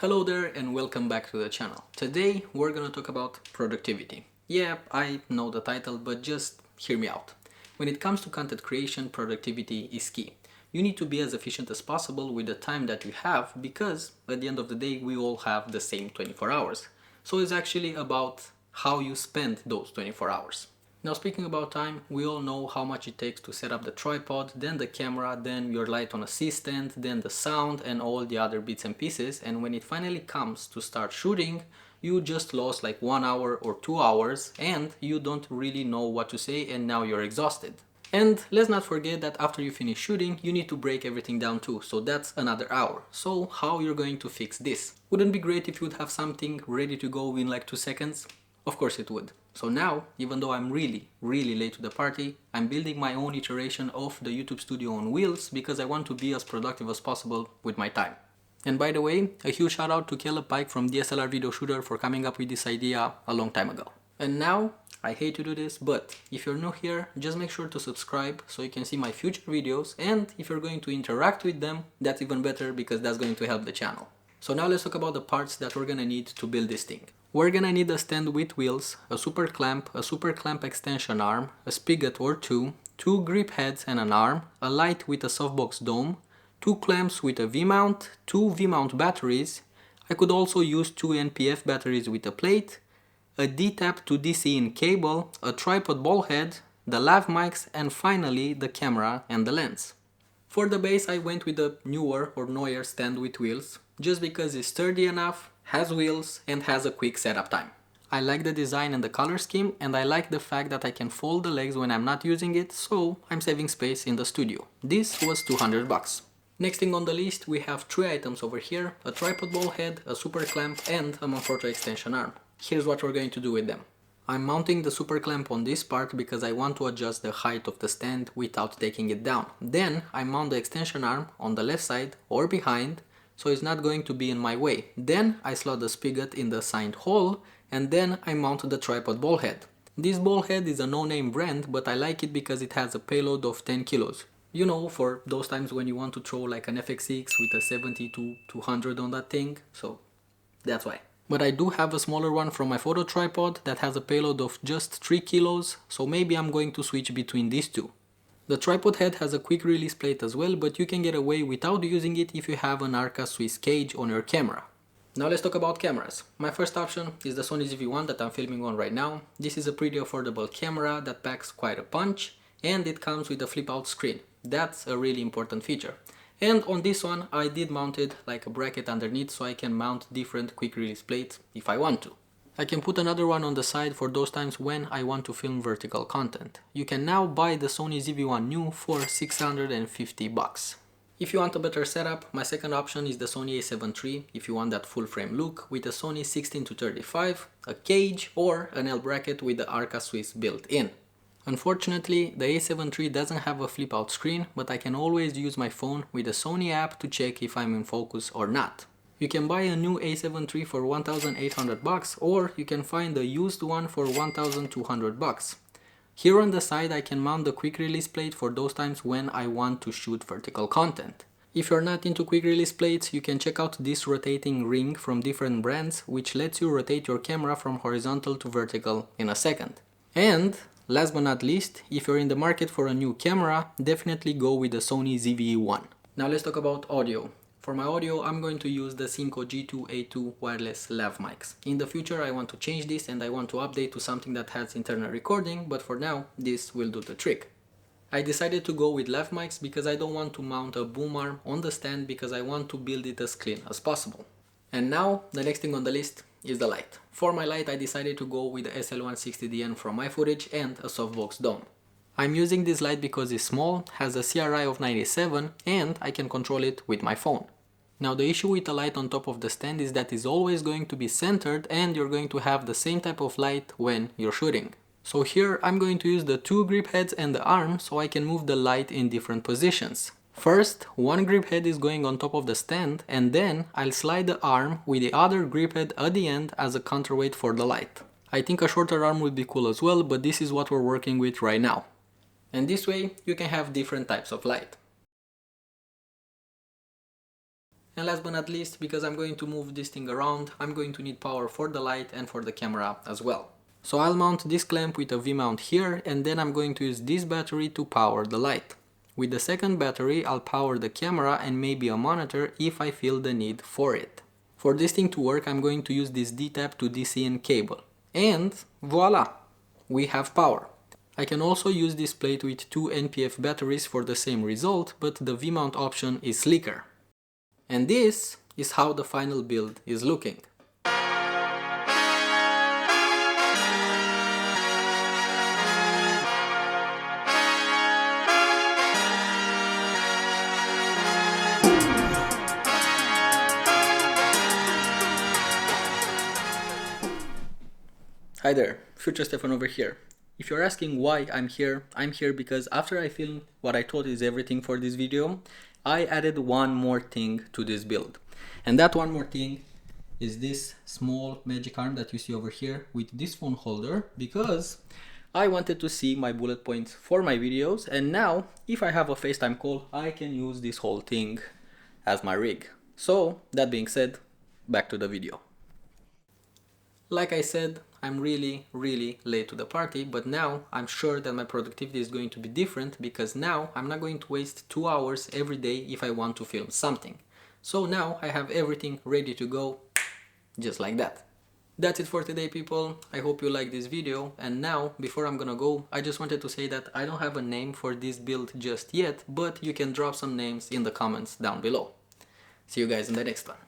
Hello there and welcome back to the channel. Today we're gonna talk about productivity. Yeah, I know the title, but just hear me out. When it comes to content creation, productivity is key. You need to be as efficient as possible with the time that you have because at the end of the day we all have the same 24 hours. So it's actually about how you spend those 24 hours. Now speaking about time, we all know how much it takes to set up the tripod, then the camera, then your light on assistant, then the sound and all the other bits and pieces, and when it finally comes to start shooting, you just lost like 1 hour or 2 hours and you don't really know what to say and now you're exhausted. And let's not forget that after you finish shooting, you need to break everything down too, so that's another hour. So how you're going to fix this? Wouldn't it be great if you'd have something ready to go in like 2 seconds? Of course it would. So now, even though I'm really late to the party, I'm building my own iteration of the YouTube studio on wheels because I want to be as productive as possible with my time. And by the way, a huge shout out to Caleb Pike from DSLR Video Shooter for coming up with this idea a long time ago. And now, I hate to do this, but if you're new here, just make sure to subscribe so you can see my future videos, and if you're going to interact with them, that's even better because that's going to help the channel. So now let's talk about the parts that we're gonna need to build this thing. We're gonna need a stand with wheels, a super clamp extension arm, a spigot or two grip heads and an arm, a light with a softbox dome, 2 clamps with a V-mount, 2 V-mount batteries. I could also use 2 NPF batteries with a plate, a D-tap to DC in cable, a tripod ball head, the lav mics, and finally the camera and the lens. For the base I went with a newer or Neuer stand with wheels, just because it's sturdy enough, has wheels, and has a quick setup time. I like the design and the color scheme, and I like the fact that I can fold the legs when I'm not using it, so I'm saving space in the studio. This was 200 bucks. Next thing on the list, we have 3 items over here, a tripod ball head, a super clamp, and a Manfrotto extension arm. Here's what we're going to do with them. I'm mounting the super clamp on this part because I want to adjust the height of the stand without taking it down. Then I mount the extension arm on the left side or behind, so it's not going to be in my way. Then I slot the spigot in the assigned hole, and then I mount the tripod ball head. This ball head is a no-name brand, but I like it because it has a payload of 10 kilos. You know, for those times when you want to throw like an FX6 with a 70 to 200 on that thing, so that's why. But I do have a smaller one from my photo tripod that has a payload of just 3 kilos, so maybe I'm going to switch between these two. The tripod head has a quick release plate as well, but you can get away without using it if you have an Arca Swiss cage on your camera. Now let's talk about cameras. My first option is the Sony ZV-1 that I'm filming on right now. This is a pretty affordable camera that packs quite a punch, and it comes with a flip out screen. That's a really important feature. And on this one I did mount it like a bracket underneath so I can mount different quick release plates if I want to. I can put another one on the side for those times when I want to film vertical content. You can now buy the Sony ZV-1 New for 650 bucks. If you want a better setup, my second option is the Sony a7 III if you want that full frame look with a Sony 16-35, a cage or an L bracket with the Arca Swiss built in. Unfortunately, the a7 III doesn't have a flip out screen, but I can always use my phone with the Sony app to check if I'm in focus or not. You can buy a new a7 III for 1,800 bucks, or you can find a used one for 1,200 bucks. Here on the side I can mount the quick release plate for those times when I want to shoot vertical content. If you're not into quick release plates, you can check out this rotating ring from different brands, which lets you rotate your camera from horizontal to vertical in a second. And last but not least, if you're in the market for a new camera, definitely go with the Sony ZV-1. Now let's talk about audio. For my audio, I'm going to use the Synco G2A2 wireless lav mics. In the future, I want to change this and I want to update to something that has internal recording, but for now, this will do the trick. I decided to go with lav mics because I don't want to mount a boom arm on the stand because I want to build it as clean as possible. And now, the next thing on the list is the light. For my light, I decided to go with the SL160DN from my footage and a softbox dome. I'm using this light because it's small, has a CRI of 97, and I can control it with my phone. Now the issue with the light on top of the stand is that it's always going to be centered and you're going to have the same type of light when you're shooting. So here I'm going to use the 2 grip heads and the arm so I can move the light in different positions. First, one grip head is going on top of the stand, and then I'll slide the arm with the other grip head at the end as a counterweight for the light. I think a shorter arm would be cool as well, but this is what we're working with right now. And this way you can have different types of light. And last but not least, because I'm going to move this thing around, I'm going to need power for the light and for the camera as well. So I'll mount this clamp with a V-mount here, and then I'm going to use this battery to power the light. With the second battery, I'll power the camera and maybe a monitor if I feel the need for it. For this thing to work, I'm going to use this D-tap to DC-in cable. And voila! We have power. I can also use this plate with two NPF batteries for the same result, but the V-mount option is sleeker. And this is how the final build is looking. Hi there, future Stefan over here. If you're asking why I'm here because after I filmed what I thought is everything for this video, I added one more thing to this build. And that one more thing is this small magic arm that you see over here with this phone holder, because I wanted to see my bullet points for my videos, and now if I have a FaceTime call, I can use this whole thing as my rig. So that being said, back to the video. Like I said, I'm really late to the party, but now I'm sure that my productivity is going to be different, because now I'm not going to waste 2 hours every day if I want to film something. So now I have everything ready to go, just like that. That's it for today, people. I hope you like this video, and now before I'm gonna go, I just wanted to say that I don't have a name for this build just yet, but you can drop some names in the comments down below. See you guys in the next one.